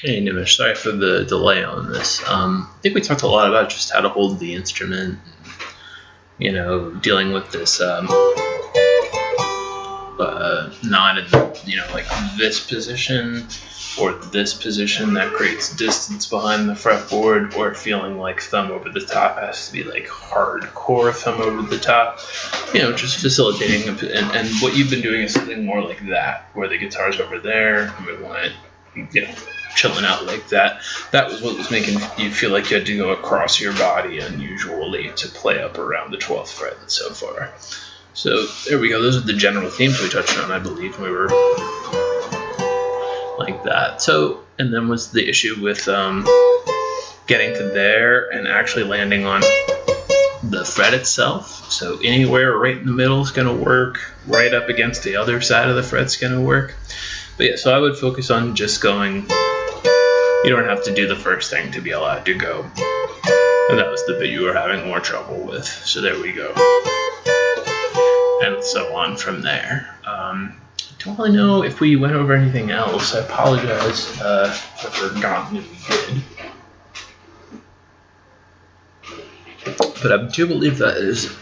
Hey Nimesh, sorry for the delay on this. I think we talked a lot about just how to hold the instrument, dealing with this not in like this position or this position that creates distance behind the fretboard, or feeling like thumb over the top has to be like hardcore thumb over the top. Just facilitating, and what you've been doing is something more like that, where the guitar's over there and we want it, chilling out like that. That was what was making you feel like you had to go across your body unusually to play up around the 12th fret so far. So there we go. Those are the general themes we touched on, I believe. We were like that. So, and then was the issue with getting to there and actually landing on the fret itself. So anywhere right in the middle is going to work. Right up against the other side of the fret's going to work. But yeah, so I would focus on just going. You don't have to do the first thing to be allowed to go. And that was the bit you were having more trouble with. So there we go. And so on from there. I don't really know if we went over anything else. I apologize if I've forgotten if we did. But I do believe that is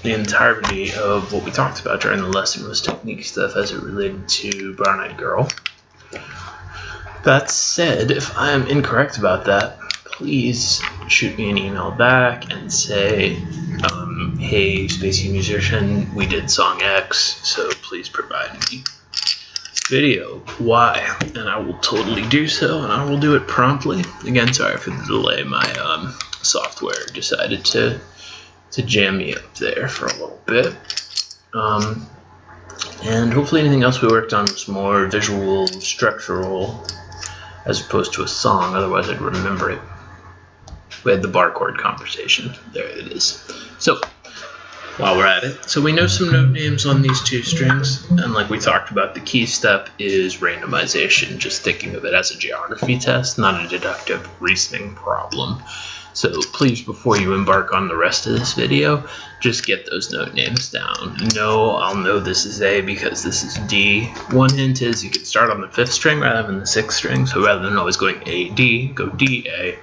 the entirety of what we talked about during the lesson was technique stuff as it related to Brown Eyed Girl. That said, if I am incorrect about that, please shoot me an email back and say, hey, Spacey Musician, we did song X, so please provide me video Y, and I will totally do so, and I will do it promptly. Again, sorry for the delay. My software decided to jam me up there for a little bit. And hopefully anything else we worked on was more visual, structural, as opposed to a song, otherwise I'd remember it. We had the bar chord conversation. There it is. So, while we're at it, so we know some note names on these two strings, and like we talked about, the key step is randomization, just thinking of it as a geography test, not a deductive reasoning problem. So please, before you embark on the rest of this video, just get those note names down. No, I'll know this is A because this is D. One hint is you can start on the 5th string rather than the 6th string, so rather than always going A, D, go D, A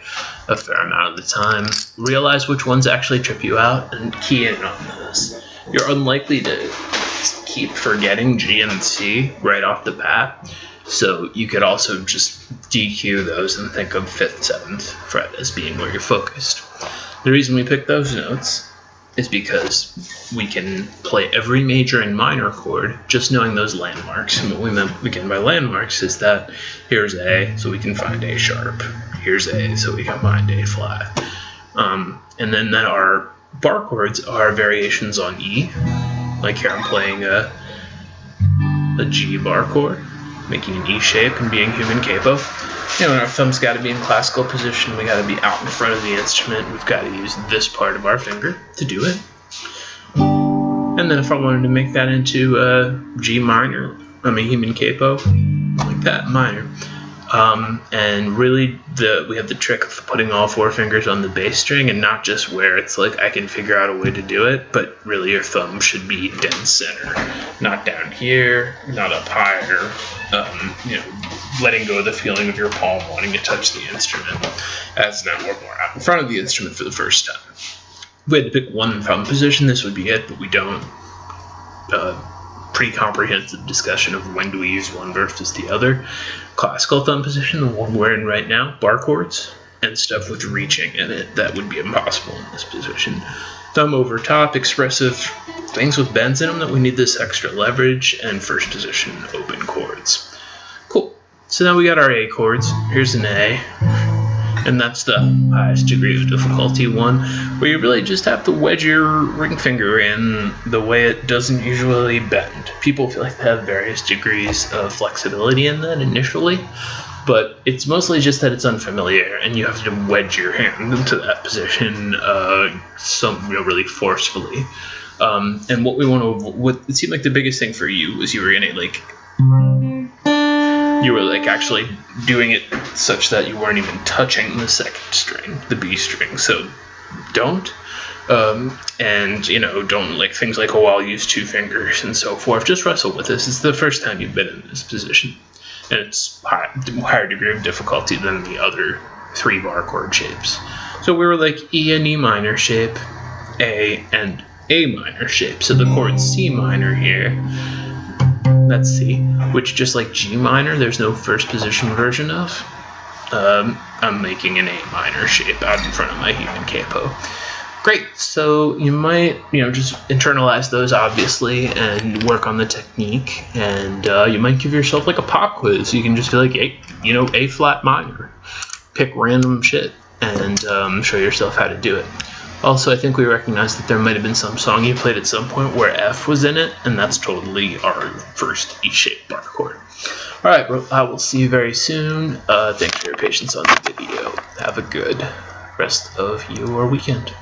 a fair amount of the time. Realize which ones actually trip you out and key in on those. You're unlikely to keep forgetting G and C right off the bat. So you could also just DQ those and think of 5th, 7th fret as being where you're focused. The reason we pick those notes is because we can play every major and minor chord just knowing those landmarks. And what we meant again by landmarks is that here's A, so we can find A sharp. Here's A, so we can find A flat. And then our bar chords are variations on E. Like here I'm playing a G bar chord, making an E shape and being human capo. And our thumb's got to be in classical position. We got to be out in front of the instrument. We've got to use this part of our finger to do it. And then if I wanted to make that into G minor, human capo, like that, minor. And really, we have the trick of putting all 4 fingers on the bass string, and not just where it's like I can figure out a way to do it, but really your thumb should be dead center, not down here, not up higher. Letting go of the feeling of your palm wanting to touch the instrument, as now we're more out in front of the instrument for the first time. If we had to pick one thumb position, this would be it, but we don't. Pretty comprehensive discussion of when do we use one versus the other. Classical thumb position, the one we're in right now, bar chords, and stuff with reaching in it, that would be impossible in this position. Thumb over top, expressive things with bends in them that we need this extra leverage, and first position, open chords. Cool. So now we got our A chords. Here's an A. And that's the highest degree of difficulty one, where you really just have to wedge your ring finger in the way it doesn't usually bend. People feel like they have various degrees of flexibility in that initially, but it's mostly just that it's unfamiliar, and you have to wedge your hand into that position really forcefully. And what we want to, what it seemed like the biggest thing for you was you were actually doing it such that you weren't even touching the 2nd string, the B string. So don't. Don't like things like, I'll use 2 fingers and so forth. Just wrestle with this. It's the first time you've been in this position. and it's higher degree of difficulty than the other 3 bar chord shapes. So we were like E and E minor shape, A and A minor shape. So the chord C minor here, that's C, which just like G minor, there's no first position version of. I'm making an A minor shape out in front of my human capo. Great, so you might, just internalize those obviously and work on the technique, and you might give yourself like a pop quiz. You can just be like, A flat minor, pick random shit, and show yourself how to do it. Also, I think we recognized that there might have been some song you played at some point where F was in it, and that's totally our first E-shaped bar chord. Alright, I will see you very soon. Thanks for your patience on the video. Have a good rest of your weekend.